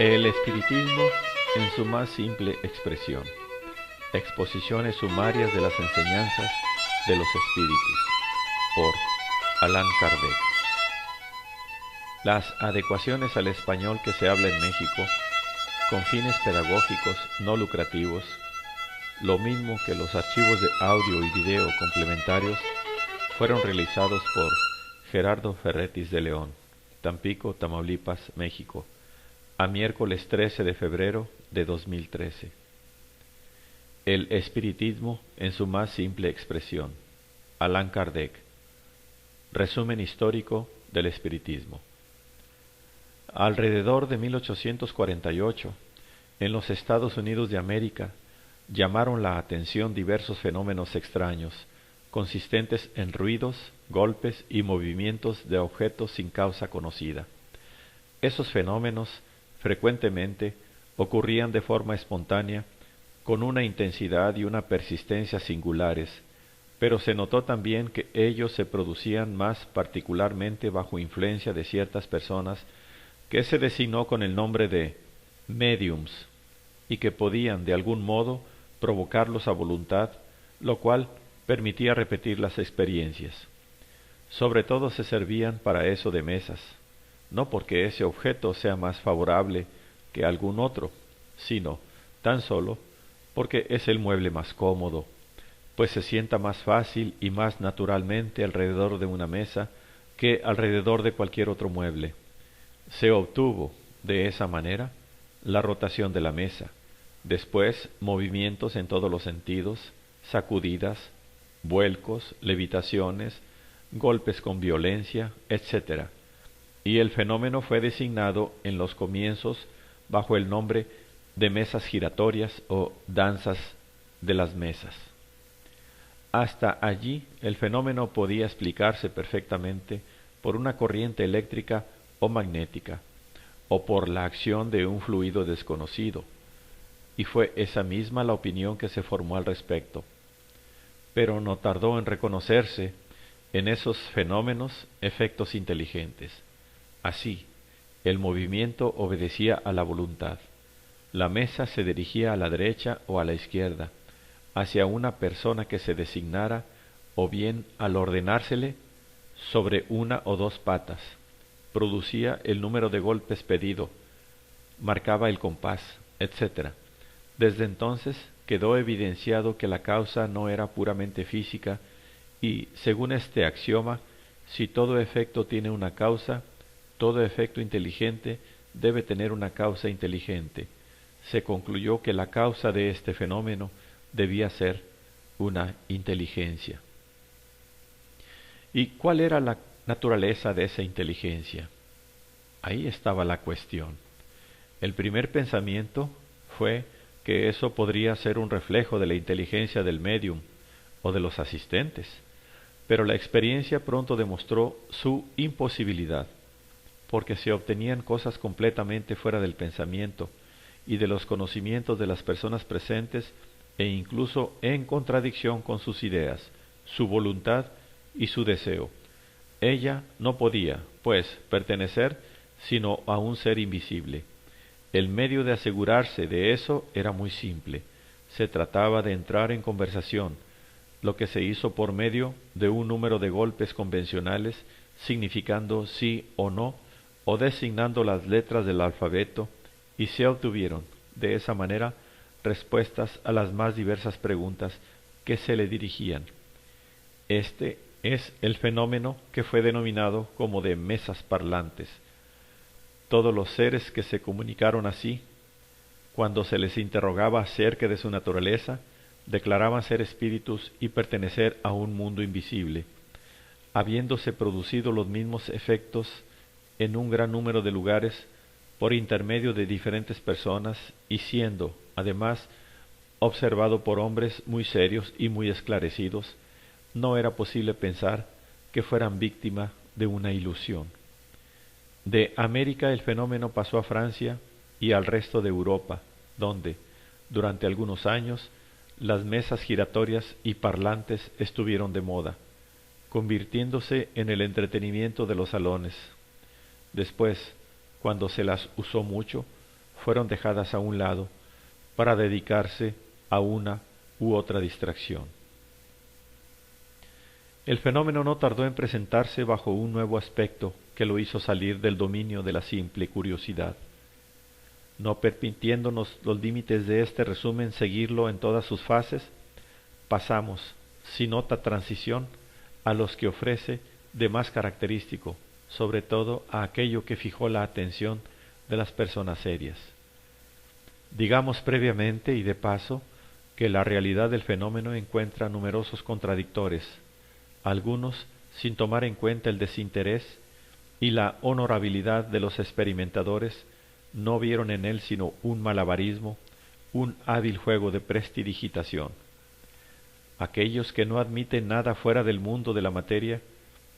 El espiritismo en su más simple expresión. Exposiciones sumarias de las enseñanzas de los espíritus. Por Allan Kardec. Las adecuaciones al español que se habla en México, con fines pedagógicos no lucrativos, lo mismo que los archivos de audio y video complementarios, fueron realizados por Gerardo Ferretis de León, Tampico, Tamaulipas, México, a miércoles 13 de febrero de 2013. El espiritismo en su más simple expresión. Allan Kardec. Resumen histórico del espiritismo. Alrededor de 1848, en los Estados Unidos de América, llamaron la atención diversos fenómenos extraños, consistentes en ruidos, golpes y movimientos de objetos sin causa conocida. Esos fenómenos frecuentemente ocurrían de forma espontánea, con una intensidad y una persistencia singulares, pero se notó también que ellos se producían más particularmente bajo influencia de ciertas personas que se designó con el nombre de médiums, y que podían de algún modo provocarlos a voluntad, lo cual permitía repetir las experiencias. Sobre todo se servían para eso de mesas, no porque ese objeto sea más favorable que algún otro, sino tan solo porque es el mueble más cómodo, pues se sienta más fácil y más naturalmente alrededor de una mesa que alrededor de cualquier otro mueble. Se obtuvo, de esa manera, la rotación de la mesa, después movimientos en todos los sentidos, sacudidas, vuelcos, levitaciones, golpes con violencia, etc. Y el fenómeno fue designado en los comienzos bajo el nombre de mesas giratorias o danzas de las mesas. Hasta allí el fenómeno podía explicarse perfectamente por una corriente eléctrica o magnética, o por la acción de un fluido desconocido, y fue esa misma la opinión que se formó al respecto. Pero no tardó en reconocerse en esos fenómenos efectos inteligentes. Así, el movimiento obedecía a la voluntad. La mesa se dirigía a la derecha o a la izquierda, hacia una persona que se designara, o bien al ordenársele sobre una o dos patas, producía el número de golpes pedido, marcaba el compás, etc. Desde entonces quedó evidenciado que la causa no era puramente física y, según este axioma, si todo efecto tiene una causa, todo efecto inteligente debe tener una causa inteligente. Se concluyó que la causa de este fenómeno debía ser una inteligencia. ¿Y cuál era la naturaleza de esa inteligencia? Ahí estaba la cuestión. El primer pensamiento fue que eso podría ser un reflejo de la inteligencia del médium o de los asistentes, pero la experiencia pronto demostró su imposibilidad, porque se obtenían cosas completamente fuera del pensamiento y de los conocimientos de las personas presentes, e incluso en contradicción con sus ideas, su voluntad y su deseo. Ella no podía, pues, pertenecer sino a un ser invisible. El medio de asegurarse de eso era muy simple. Se trataba de entrar en conversación, lo que se hizo por medio de un número de golpes convencionales, significando sí o no, o designando las letras del alfabeto, y se obtuvieron, de esa manera, respuestas a las más diversas preguntas que se le dirigían. Este es el fenómeno que fue denominado como de mesas parlantes. Todos los seres que se comunicaron así, cuando se les interrogaba acerca de su naturaleza, declaraban ser espíritus y pertenecer a un mundo invisible, habiéndose producido los mismos efectos en un gran número de lugares por intermedio de diferentes personas y siendo, además, observado por hombres muy serios y muy esclarecidos, no era posible pensar que fueran víctima de una ilusión. De América el fenómeno pasó a Francia y al resto de Europa, donde, durante algunos años, las mesas giratorias y parlantes estuvieron de moda, convirtiéndose en el entretenimiento de los salones. Después, cuando se las usó mucho, fueron dejadas a un lado para dedicarse a una u otra distracción. El fenómeno no tardó en presentarse bajo un nuevo aspecto que lo hizo salir del dominio de la simple curiosidad. No permitiéndonos los límites de este resumen seguirlo en todas sus fases, pasamos, sin otra transición, a los que ofrece de más característico, sobre todo a aquello que fijó la atención de las personas serias. Digamos previamente y de paso que la realidad del fenómeno encuentra numerosos contradictores, algunos sin tomar en cuenta el desinterés y la honorabilidad de los experimentadores, no vieron en él sino un malabarismo, un hábil juego de prestidigitación. Aquellos que no admiten nada fuera del mundo de la materia,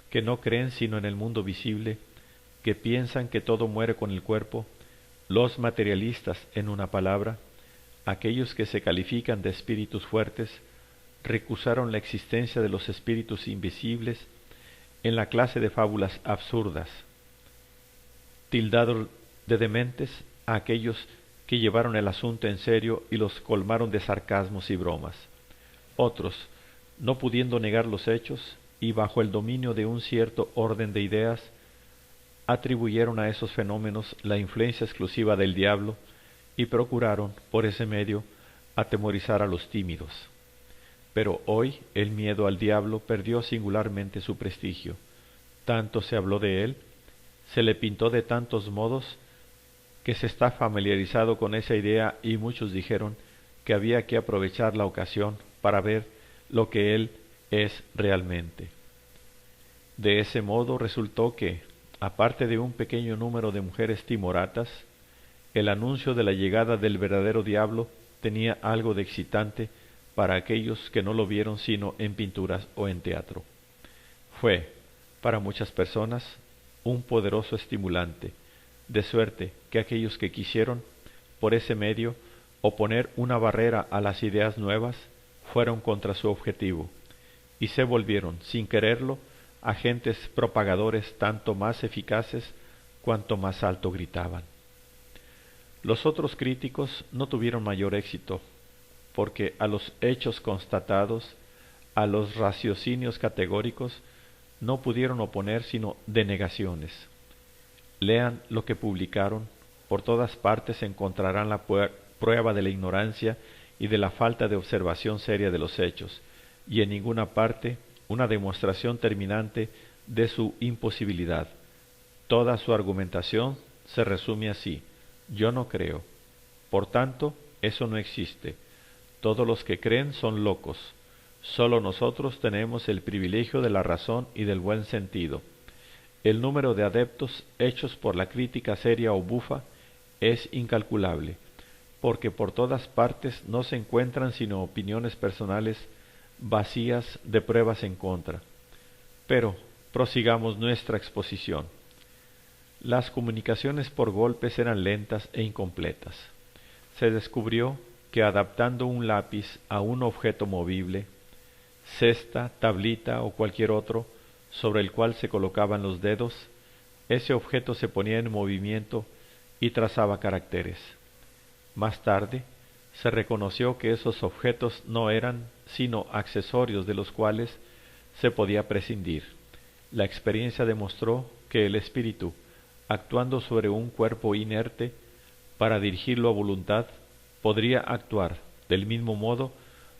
que no creen sino en el mundo visible, que piensan que todo muere con el cuerpo, los materialistas, en una palabra, aquellos que se califican de espíritus fuertes, recusaron la existencia de los espíritus invisibles en la clase de fábulas absurdas. Tildaron de dementes a aquellos que llevaron el asunto en serio y los colmaron de sarcasmos y bromas. Otros, no pudiendo negar los hechos y bajo el dominio de un cierto orden de ideas, atribuyeron a esos fenómenos la influencia exclusiva del diablo y procuraron, por ese medio, atemorizar a los tímidos. Pero hoy el miedo al diablo perdió singularmente su prestigio. Tanto se habló de él, se le pintó de tantos modos, que se está familiarizado con esa idea y muchos dijeron que había que aprovechar la ocasión para ver lo que él es realmente. De ese modo resultó que, aparte de un pequeño número de mujeres timoratas, el anuncio de la llegada del verdadero diablo tenía algo de excitante para aquellos que no lo vieron sino en pinturas o en teatro. Fue, para muchas personas, un poderoso estimulante, de suerte que aquellos que quisieron, por ese medio, oponer una barrera a las ideas nuevas, fueron contra su objetivo, y se volvieron, sin quererlo, agentes propagadores tanto más eficaces cuanto más alto gritaban. Los otros críticos no tuvieron mayor éxito, porque a los hechos constatados, a los raciocinios categóricos, no pudieron oponer sino denegaciones. Lean lo que publicaron, por todas partes encontrarán la prueba de la ignorancia y de la falta de observación seria de los hechos, y en ninguna parte una demostración terminante de su imposibilidad. Toda su argumentación se resume así: yo no creo, por tanto, eso no existe. Todos los que creen son locos. Solo nosotros tenemos el privilegio de la razón y del buen sentido. El número de adeptos hechos por la crítica seria o bufa es incalculable, porque por todas partes no se encuentran sino opiniones personales vacías de pruebas en contra. Pero prosigamos nuestra exposición. Las comunicaciones por golpes eran lentas e incompletas. Se descubrió que adaptando un lápiz a un objeto movible, cesta, tablita o cualquier otro, sobre el cual se colocaban los dedos, ese objeto se ponía en movimiento y trazaba caracteres. Más tarde, se reconoció que esos objetos no eran sino accesorios de los cuales se podía prescindir. La experiencia demostró que el espíritu, actuando sobre un cuerpo inerte, para dirigirlo a voluntad, podría actuar, del mismo modo,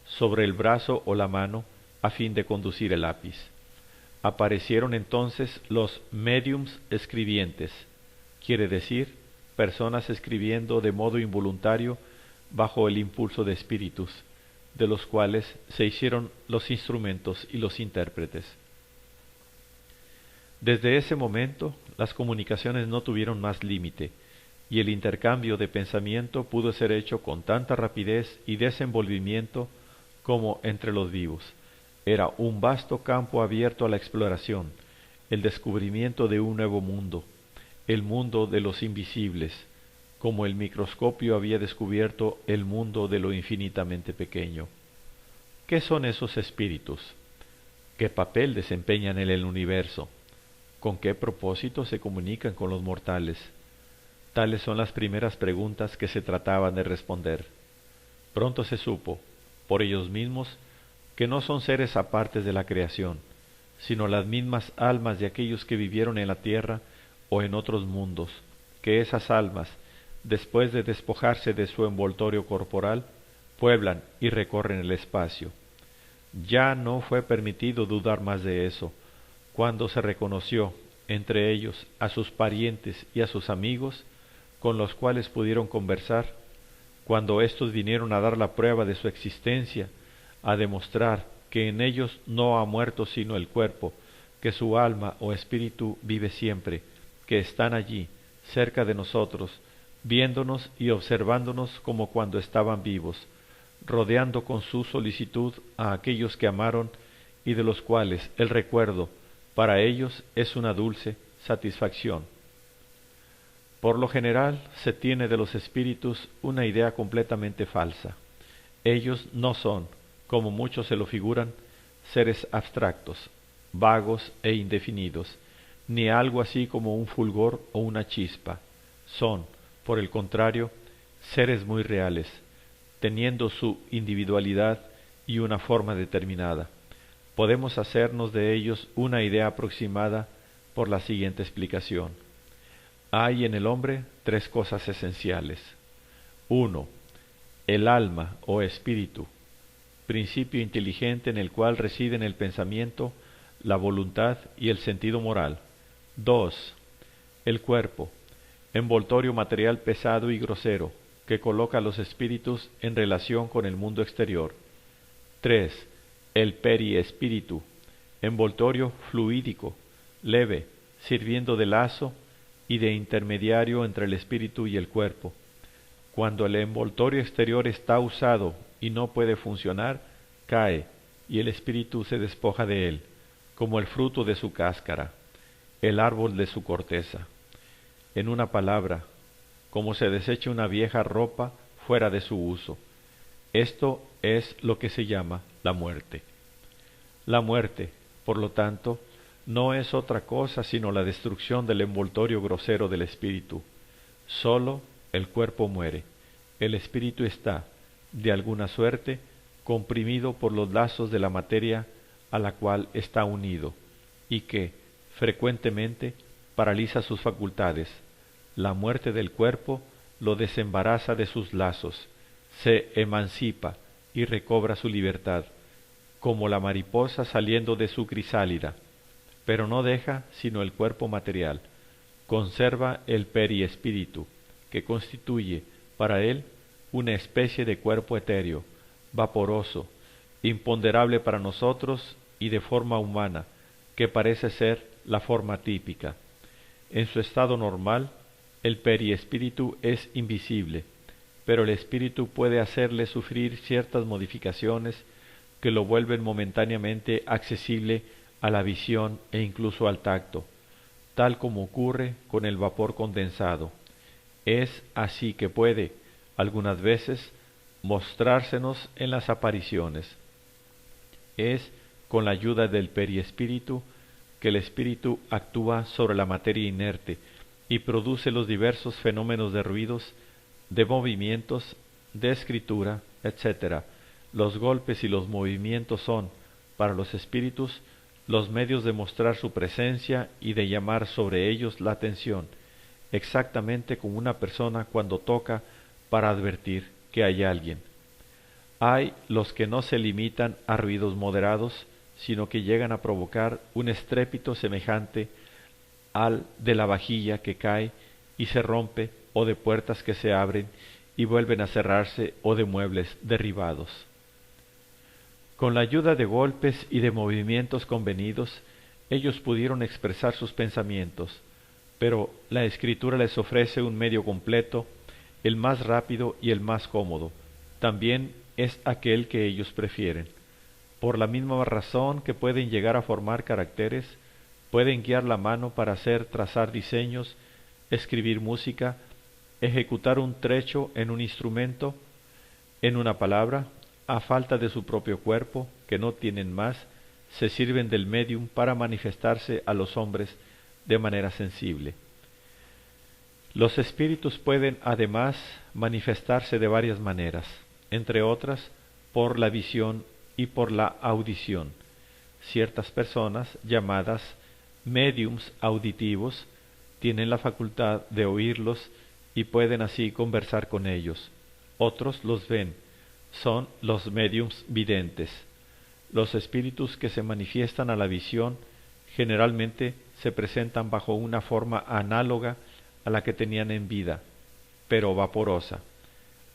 sobre el brazo o la mano, a fin de conducir el lápiz. Aparecieron entonces los médiums escribientes, quiere decir, personas escribiendo de modo involuntario bajo el impulso de espíritus, de los cuales se hicieron los instrumentos y los intérpretes. Desde ese momento, las comunicaciones no tuvieron más límite, y el intercambio de pensamiento pudo ser hecho con tanta rapidez y desenvolvimiento como entre los vivos. Era un vasto campo abierto a la exploración, el descubrimiento de un nuevo mundo, el mundo de los invisibles, como el microscopio había descubierto el mundo de lo infinitamente pequeño. ¿Qué son esos espíritus? ¿Qué papel desempeñan en el universo? ¿Con qué propósito se comunican con los mortales? Tales son las primeras preguntas que se trataban de responder. Pronto se supo, por ellos mismos, que no son seres apartes de la creación, sino las mismas almas de aquellos que vivieron en la tierra o en otros mundos, que esas almas, después de despojarse de su envoltorio corporal, pueblan y recorren el espacio. Ya no fue permitido dudar más de eso, cuando se reconoció, entre ellos, a sus parientes y a sus amigos, con los cuales pudieron conversar, cuando éstos vinieron a dar la prueba de su existencia, a demostrar que en ellos no ha muerto sino el cuerpo, que su alma o espíritu vive siempre, que están allí, cerca de nosotros, viéndonos y observándonos como cuando estaban vivos, rodeando con su solicitud a aquellos que amaron y de los cuales el recuerdo para ellos es una dulce satisfacción. Por lo general se tiene de los espíritus una idea completamente falsa. Ellos no son, como muchos se lo figuran, seres abstractos, vagos e indefinidos, ni algo así como un fulgor o una chispa. Son, por el contrario, seres muy reales, teniendo su individualidad y una forma determinada. Podemos hacernos de ellos una idea aproximada por la siguiente explicación. Hay en el hombre tres cosas esenciales. 1. El alma o espíritu, principio inteligente en el cual residen el pensamiento, la voluntad y el sentido moral. 2. El cuerpo, envoltorio material pesado y grosero, que coloca a los espíritus en relación con el mundo exterior. 3. El periespíritu, envoltorio fluídico, leve, sirviendo de lazo y de intermediario entre el espíritu y el cuerpo. Cuando el envoltorio exterior está usado y no puede funcionar, cae, y el espíritu se despoja de él, como el fruto de su cáscara, el árbol de su corteza. En una palabra, como se desecha una vieja ropa fuera de su uso. Esto es lo que se llama la muerte. La muerte, por lo tanto, no es otra cosa sino la destrucción del envoltorio grosero del espíritu. Sólo el cuerpo muere. El espíritu está, de alguna suerte, comprimido por los lazos de la materia a la cual está unido, y que, frecuentemente, paraliza sus facultades. La muerte del cuerpo lo desembaraza de sus lazos, se emancipa y recobra su libertad, como la mariposa saliendo de su crisálida, pero no deja sino el cuerpo material. Conserva el periespíritu, que constituye para él una especie de cuerpo etéreo, vaporoso, imponderable para nosotros y de forma humana, que parece ser la forma típica. En su estado normal, el periespíritu es invisible, pero el espíritu puede hacerle sufrir ciertas modificaciones que lo vuelven momentáneamente accesible a la visión e incluso al tacto, tal como ocurre con el vapor condensado. Es así que puede, algunas veces, mostrársenos en las apariciones. Es con la ayuda del periespíritu que el espíritu actúa sobre la materia inerte y produce los diversos fenómenos de ruidos, de movimientos, de escritura, etc. Los golpes y los movimientos son, para los espíritus, los medios de mostrar su presencia y de llamar sobre ellos la atención, exactamente como una persona cuando toca para advertir que hay alguien. Hay los que no se limitan a ruidos moderados, sino que llegan a provocar un estrépito semejante al de la vajilla que cae y se rompe, o de puertas que se abren y vuelven a cerrarse, o de muebles derribados. Con la ayuda de golpes y de movimientos convenidos, ellos pudieron expresar sus pensamientos, pero la escritura les ofrece un medio completo, el más rápido y el más cómodo. También es aquel que ellos prefieren. Por la misma razón que pueden llegar a formar caracteres, pueden guiar la mano para hacer trazar diseños, escribir música, ejecutar un trecho en un instrumento, en una palabra, a falta de su propio cuerpo, que no tienen más, se sirven del médium para manifestarse a los hombres de manera sensible. Los espíritus pueden además manifestarse de varias maneras, entre otras por la visión y por la audición. Ciertas personas, llamadas médiums auditivos, tienen la facultad de oírlos y pueden así conversar con ellos. Otros los ven, son los médiums videntes. Los espíritus que se manifiestan a la visión generalmente se presentan bajo una forma análoga a la que tenían en vida, pero vaporosa.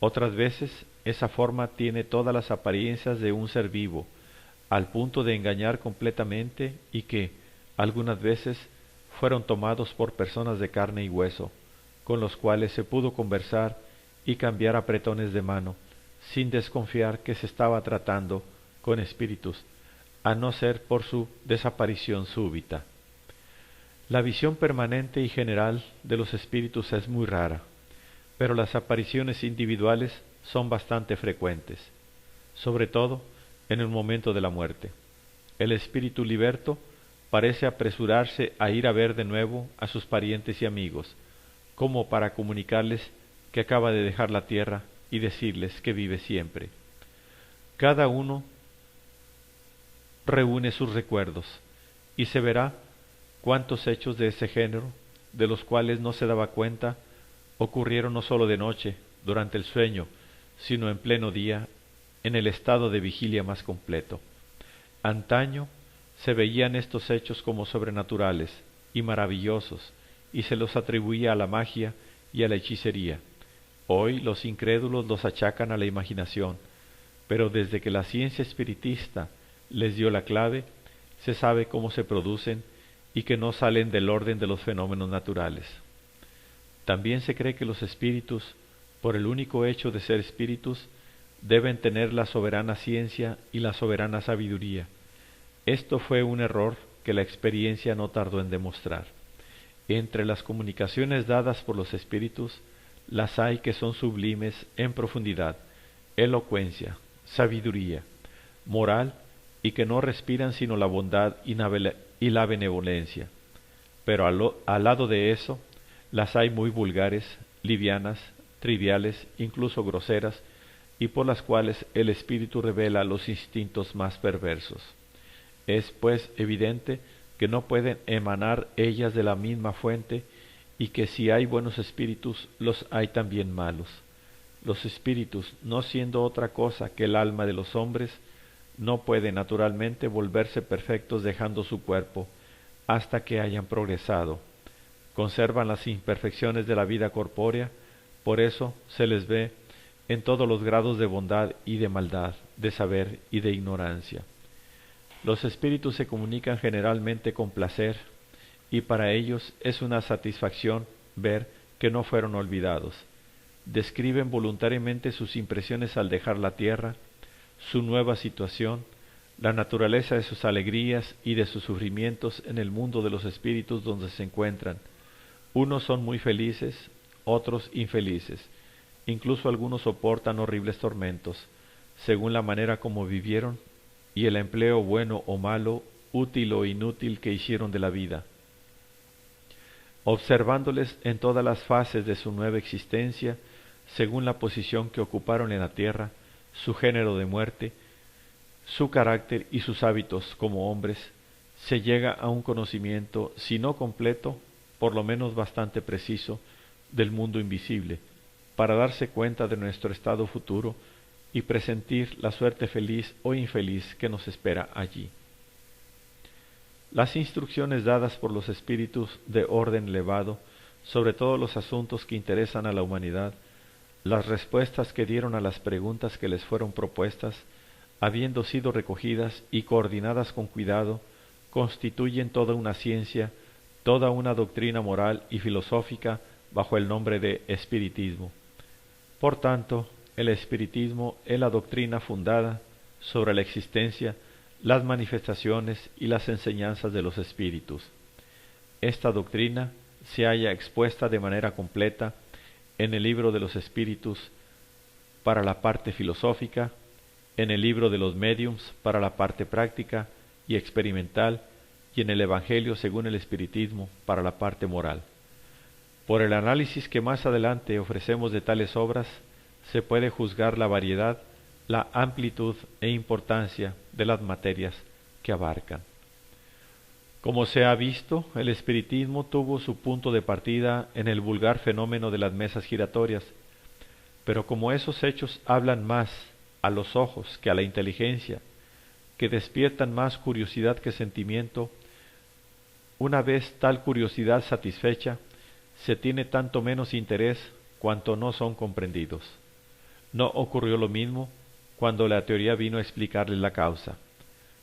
Otras veces esa forma tiene todas las apariencias de un ser vivo, al punto de engañar completamente, y que, algunas veces, fueron tomados por personas de carne y hueso, con los cuales se pudo conversar y cambiar apretones de mano, sin desconfiar que se estaba tratando con espíritus, a no ser por su desaparición súbita. La visión permanente y general de los espíritus es muy rara, pero las apariciones individuales son bastante frecuentes, sobre todo en el momento de la muerte. El espíritu liberto parece apresurarse a ir a ver de nuevo a sus parientes y amigos, como para comunicarles que acaba de dejar la tierra y decirles que vive siempre. Cada uno reúne sus recuerdos, y se verá cuántos hechos de ese género, de los cuales no se daba cuenta, ocurrieron no sólo de noche, durante el sueño, sino en pleno día, en el estado de vigilia más completo. Antaño se veían estos hechos como sobrenaturales y maravillosos, y se los atribuía a la magia y a la hechicería. Hoy los incrédulos los achacan a la imaginación, pero desde que la ciencia espiritista les dio la clave, se sabe cómo se producen y que no salen del orden de los fenómenos naturales. También se cree que los espíritus, por el único hecho de ser espíritus, deben tener la soberana ciencia y la soberana sabiduría. Esto fue un error que la experiencia no tardó en demostrar. Entre las comunicaciones dadas por los espíritus, las hay que son sublimes en profundidad, elocuencia, sabiduría, moral, y que no respiran sino la bondad y la benevolencia. Pero al lado de eso, las hay muy vulgares, livianas, triviales, incluso groseras, y por las cuales el espíritu revela los instintos más perversos. Es, pues, evidente que no pueden emanar ellas de la misma fuente, y que si hay buenos espíritus, los hay también malos. Los espíritus, no siendo otra cosa que el alma de los hombres, no pueden naturalmente volverse perfectos dejando su cuerpo, hasta que hayan progresado. Conservan las imperfecciones de la vida corpórea, por eso se les ve en todos los grados de bondad y de maldad, de saber y de ignorancia. Los espíritus se comunican generalmente con placer, y para ellos es una satisfacción ver que no fueron olvidados. Describen voluntariamente sus impresiones al dejar la tierra, su nueva situación, la naturaleza de sus alegrías y de sus sufrimientos en el mundo de los espíritus donde se encuentran. Unos son muy felices, otros infelices. Incluso algunos soportan horribles tormentos, según la manera como vivieron y el empleo bueno o malo, útil o inútil que hicieron de la vida. Observándoles en todas las fases de su nueva existencia, según la posición que ocuparon en la tierra, su género de muerte, su carácter y sus hábitos como hombres, se llega a un conocimiento, si no completo, por lo menos bastante preciso, del mundo invisible, para darse cuenta de nuestro estado futuro y presentir la suerte feliz o infeliz que nos espera allí. Las instrucciones dadas por los espíritus de orden elevado sobre todos los asuntos que interesan a la humanidad, las respuestas que dieron a las preguntas que les fueron propuestas, habiendo sido recogidas y coordinadas con cuidado, constituyen toda una ciencia, toda una doctrina moral y filosófica bajo el nombre de espiritismo. Por tanto, el espiritismo es la doctrina fundada sobre la existencia, las manifestaciones y las enseñanzas de los espíritus. Esta doctrina se halla expuesta de manera completa en el libro de los espíritus para la parte filosófica, en el libro de los médiums para la parte práctica y experimental, y en el Evangelio según el espiritismo para la parte moral. Por el análisis que más adelante ofrecemos de tales obras, se puede juzgar la variedad, la amplitud e importancia de las materias que abarcan. Como se ha visto, el espiritismo tuvo su punto de partida en el vulgar fenómeno de las mesas giratorias, pero como esos hechos hablan más a los ojos que a la inteligencia, que despiertan más curiosidad que sentimiento, una vez tal curiosidad satisfecha, se tiene tanto menos interés cuanto no son comprendidos. No ocurrió lo mismo cuando la teoría vino a explicarle la causa,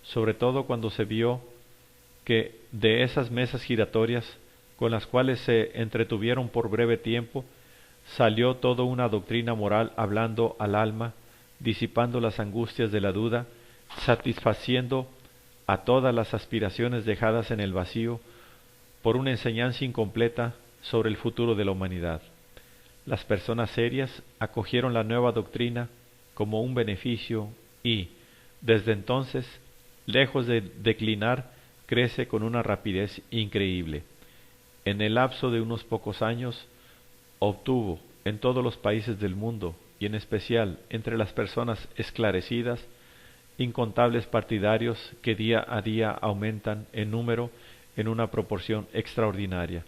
sobre todo cuando se vio que de esas mesas giratorias, con las cuales se entretuvieron por breve tiempo, salió toda una doctrina moral hablando al alma, disipando las angustias de la duda, satisfaciendo a todas las aspiraciones dejadas en el vacío por una enseñanza incompleta sobre el futuro de la humanidad. Las personas serias acogieron la nueva doctrina como un beneficio y, desde entonces, lejos de declinar, crece con una rapidez increíble. En el lapso de unos pocos años, obtuvo en todos los países del mundo, y en especial entre las personas esclarecidas, incontables partidarios que día a día aumentan en número en una proporción extraordinaria,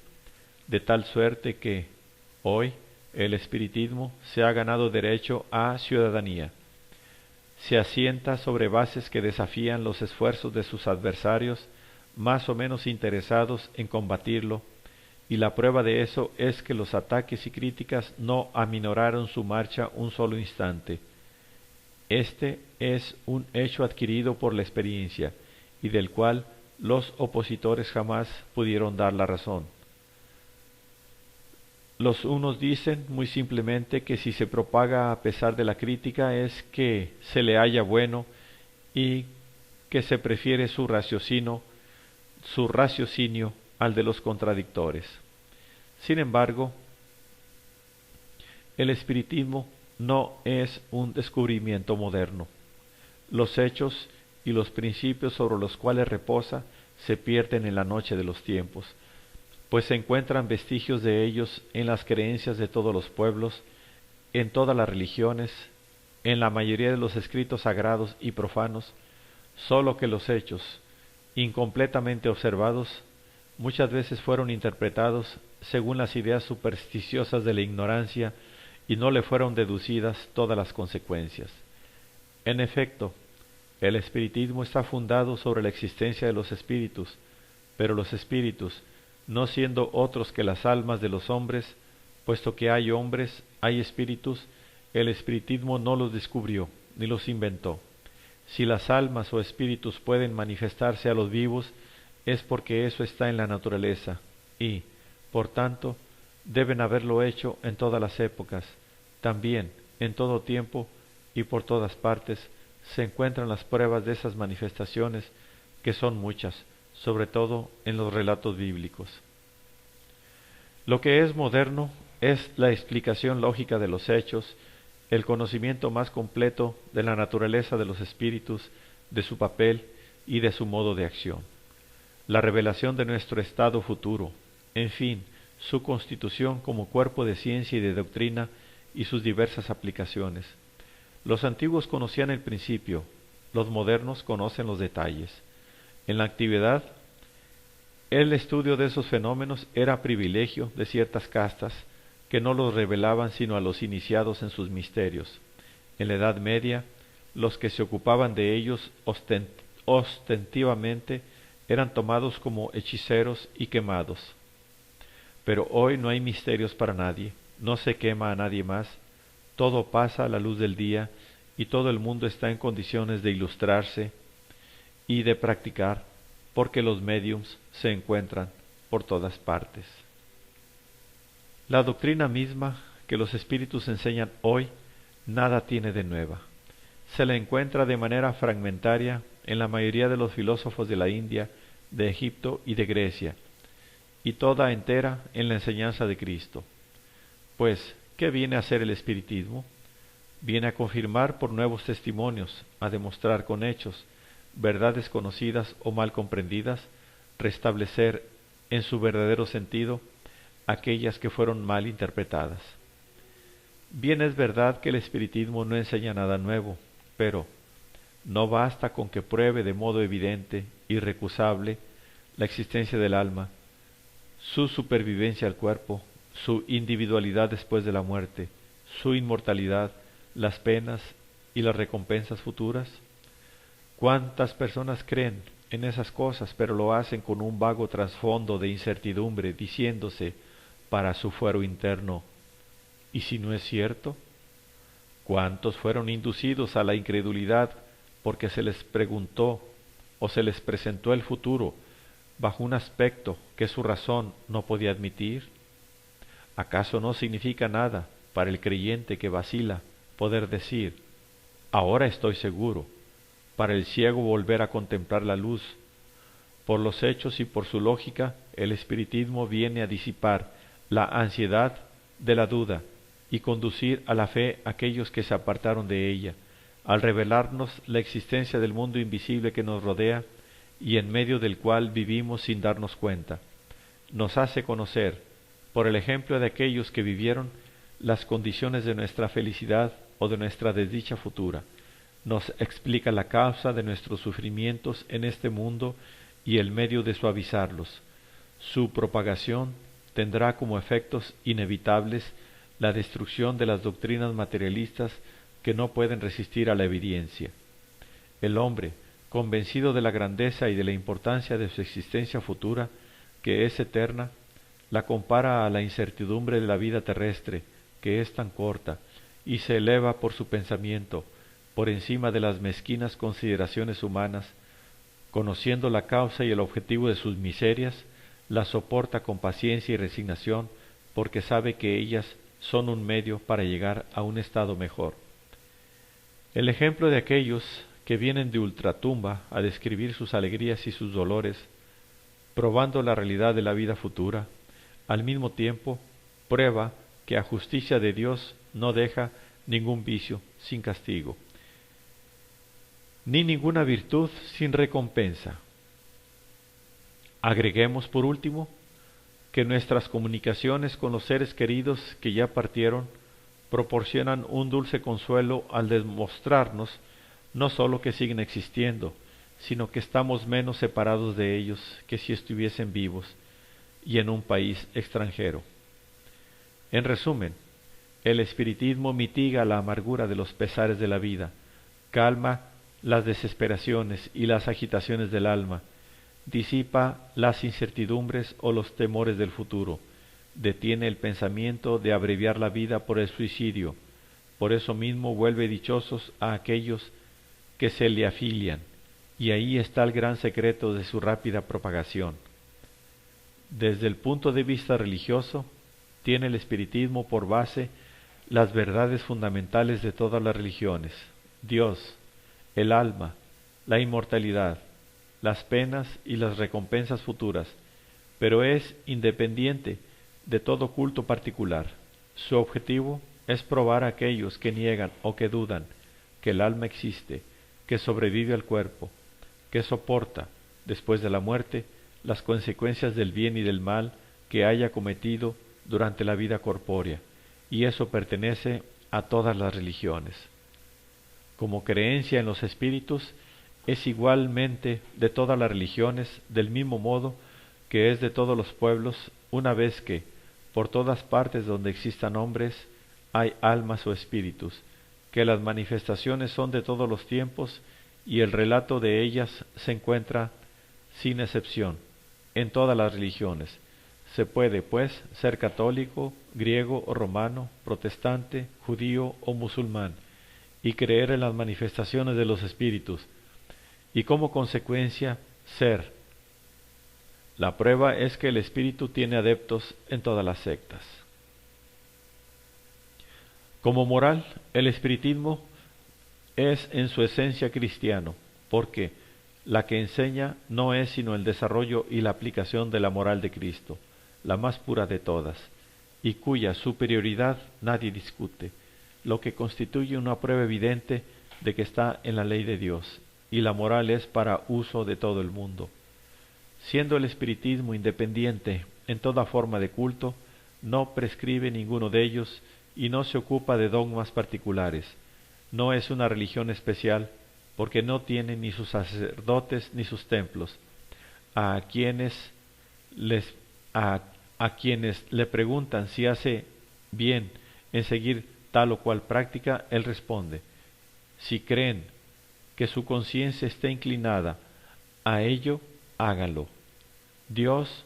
de tal suerte que, hoy, el espiritismo se ha ganado derecho a ciudadanía. Se asienta sobre bases que desafían los esfuerzos de sus adversarios, más o menos interesados en combatirlo, y la prueba de eso es que los ataques y críticas no aminoraron su marcha un solo instante. Este es un hecho adquirido por la experiencia, y del cual los opositores jamás pudieron dar la razón. Los unos dicen muy simplemente que si se propaga a pesar de la crítica es que se le halla bueno y que se prefiere su raciocinio al de los contradictores. Sin embargo, el espiritismo no es un descubrimiento moderno. Los hechos y los principios sobre los cuales reposa se pierden en la noche de los tiempos, pues se encuentran vestigios de ellos en las creencias de todos los pueblos, en todas las religiones, en la mayoría de los escritos sagrados y profanos, sólo que los hechos, incompletamente observados, muchas veces fueron interpretados según las ideas supersticiosas de la ignorancia y no le fueron deducidas todas las consecuencias. En efecto, el espiritismo está fundado sobre la existencia de los espíritus, pero los espíritus, no siendo otros que las almas de los hombres, puesto que hay hombres, hay espíritus, el espiritismo no los descubrió, ni los inventó. Si las almas o espíritus pueden manifestarse a los vivos, es porque eso está en la naturaleza, y, por tanto, deben haberlo hecho en todas las épocas. También, en todo tiempo y por todas partes, se encuentran las pruebas de esas manifestaciones, que son muchas, sobre todo en los relatos bíblicos. Lo que es moderno es la explicación lógica de los hechos, el conocimiento más completo de la naturaleza de los espíritus, de su papel y de su modo de acción, la revelación de nuestro estado futuro, en fin, su constitución como cuerpo de ciencia y de doctrina y sus diversas aplicaciones. Los antiguos conocían el principio, los modernos conocen los detalles. En la antigüedad, el estudio de esos fenómenos era privilegio de ciertas castas que no los revelaban sino a los iniciados en sus misterios. En la Edad Media, los que se ocupaban de ellos ostensivamente eran tomados como hechiceros y quemados. Pero hoy no hay misterios para nadie, no se quema a nadie más, todo pasa a la luz del día y todo el mundo está en condiciones de ilustrarse y de practicar, porque los médiums se encuentran por todas partes. La doctrina misma que los espíritus enseñan hoy nada tiene de nueva. Se la encuentra de manera fragmentaria en la mayoría de los filósofos de la India, de Egipto y de Grecia, y toda entera en la enseñanza de Cristo. Pues, ¿qué viene a hacer el espiritismo? Viene a confirmar por nuevos testimonios, a demostrar con hechos, verdades conocidas o mal comprendidas, restablecer en su verdadero sentido, aquellas que fueron mal interpretadas. Bien es verdad que el espiritismo no enseña nada nuevo, pero no basta con que pruebe de modo evidente, irrecusable, la existencia del alma, su supervivencia al cuerpo, su individualidad después de la muerte, su inmortalidad, las penas y las recompensas futuras. ¿Cuántas personas creen en esas cosas, pero lo hacen con un vago trasfondo de incertidumbre, diciéndose para su fuero interno: ¿y si no es cierto? ¿Cuántos fueron inducidos a la incredulidad porque se les preguntó o se les presentó el futuro bajo un aspecto que su razón no podía admitir? ¿Acaso no significa nada para el creyente que vacila poder decir: ahora estoy seguro, para el ciego volver a contemplar la luz? Por los hechos y por su lógica, el espiritismo viene a disipar la ansiedad de la duda y conducir a la fe a aquellos que se apartaron de ella, al revelarnos la existencia del mundo invisible que nos rodea y en medio del cual vivimos sin darnos cuenta. Nos hace conocer, por el ejemplo de aquellos que vivieron, las condiciones de nuestra felicidad o de nuestra desdicha futura. Nos explica la causa de nuestros sufrimientos en este mundo y el medio de suavizarlos. Su propagación tendrá como efectos inevitables la destrucción de las doctrinas materialistas que no pueden resistir a la evidencia. El hombre, convencido de la grandeza y de la importancia de su existencia futura, que es eterna, la compara a la incertidumbre de la vida terrestre, que es tan corta, y se eleva por su pensamiento por encima de las mezquinas consideraciones humanas. Conociendo la causa y el objetivo de sus miserias, las soporta con paciencia y resignación, porque sabe que ellas son un medio para llegar a un estado mejor. El ejemplo de aquellos que vienen de ultratumba a describir sus alegrías y sus dolores, probando la realidad de la vida futura, al mismo tiempo prueba que a justicia de Dios no deja ningún vicio sin castigo, ni ninguna virtud sin recompensa. Agreguemos por último que nuestras comunicaciones con los seres queridos que ya partieron proporcionan un dulce consuelo al demostrarnos no sólo que siguen existiendo, sino que estamos menos separados de ellos que si estuviesen vivos y en un país extranjero. En resumen, el espiritismo mitiga la amargura de los pesares de la vida, calma las desesperaciones y las agitaciones del alma, disipa las incertidumbres o los temores del futuro, detiene el pensamiento de abreviar la vida por el suicidio, por eso mismo vuelve dichosos a aquellos que se le afilian, y ahí está el gran secreto de su rápida propagación. Desde el punto de vista religioso, tiene el espiritismo por base las verdades fundamentales de todas las religiones: Dios, el alma, la inmortalidad, las penas y las recompensas futuras, pero es independiente de todo culto particular. Su objetivo es probar a aquellos que niegan o que dudan que el alma existe, que sobrevive al cuerpo, que soporta, después de la muerte, las consecuencias del bien y del mal que haya cometido durante la vida corpórea, y eso pertenece a todas las religiones. Como creencia en los espíritus, es igualmente de todas las religiones, del mismo modo que es de todos los pueblos, una vez que, por todas partes donde existan hombres, hay almas o espíritus, que las manifestaciones son de todos los tiempos y el relato de ellas se encuentra, sin excepción, en todas las religiones. Se puede, pues, ser católico, griego o romano, protestante, judío o musulmán, y creer en las manifestaciones de los espíritus, y como consecuencia ser. La prueba es que el espíritu tiene adeptos en todas las sectas. Como moral, el espiritismo es en su esencia cristiano, porque la que enseña no es sino el desarrollo y la aplicación de la moral de Cristo, la más pura de todas, y cuya superioridad nadie discute, lo que constituye una prueba evidente de que está en la ley de Dios, y la moral es para uso de todo el mundo. Siendo el espiritismo independiente en toda forma de culto, no prescribe ninguno de ellos y no se ocupa de dogmas particulares. No es una religión especial, porque no tiene ni sus sacerdotes ni sus templos. A quienes le preguntan si hace bien en seguir tal o cual práctica, él responde: si creen que su conciencia está inclinada a ello, háganlo. Dios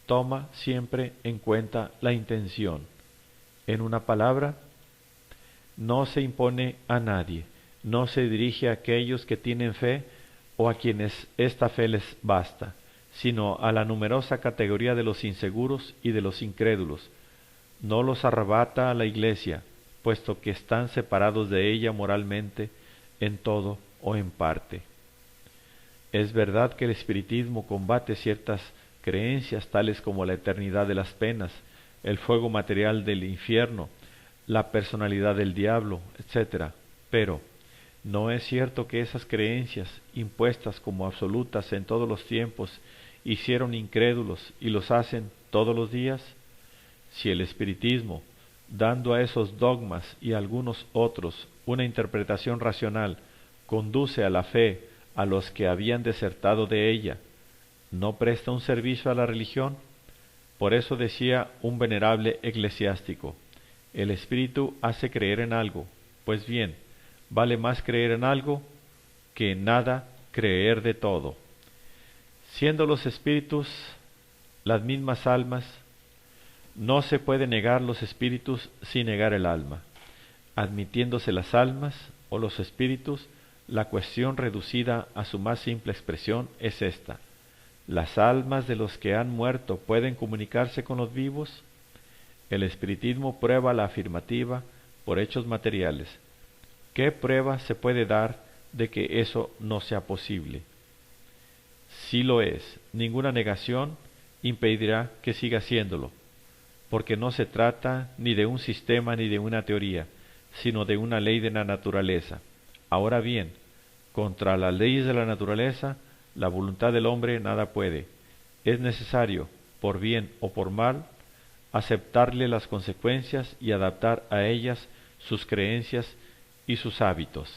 toma siempre en cuenta la intención. En una palabra, no se impone a nadie, no se dirige a aquellos que tienen fe o a quienes esta fe les basta, sino a la numerosa categoría de los inseguros y de los incrédulos. No los arrebata a la Iglesia, puesto que están separados de ella moralmente en todo o en parte. Es verdad que el espiritismo combate ciertas creencias tales como la eternidad de las penas, el fuego material del infierno, la personalidad del diablo, etc. Pero ¿no es cierto que esas creencias, impuestas como absolutas en todos los tiempos, hicieron incrédulos y los hacen todos los días? Si el espiritismo, dando a esos dogmas y a algunos otros una interpretación racional, conduce a la fe a los que habían desertado de ella, ¿no presta un servicio a la religión? Por eso decía un venerable eclesiástico: el espíritu hace creer en algo. Pues bien, vale más creer en algo que en nada creer de todo. Siendo los espíritus las mismas almas, no se puede negar los espíritus sin negar el alma. Admitiéndose las almas o los espíritus, la cuestión reducida a su más simple expresión es esta: ¿las almas de los que han muerto pueden comunicarse con los vivos? El espiritismo prueba la afirmativa por hechos materiales. ¿Qué prueba se puede dar de que eso no sea posible? Si lo es, ninguna negación impedirá que siga siéndolo, porque no se trata ni de un sistema ni de una teoría, sino de una ley de la naturaleza. Ahora bien, contra las leyes de la naturaleza, la voluntad del hombre nada puede. Es necesario, por bien o por mal, aceptarle las consecuencias y adaptar a ellas sus creencias y sus hábitos.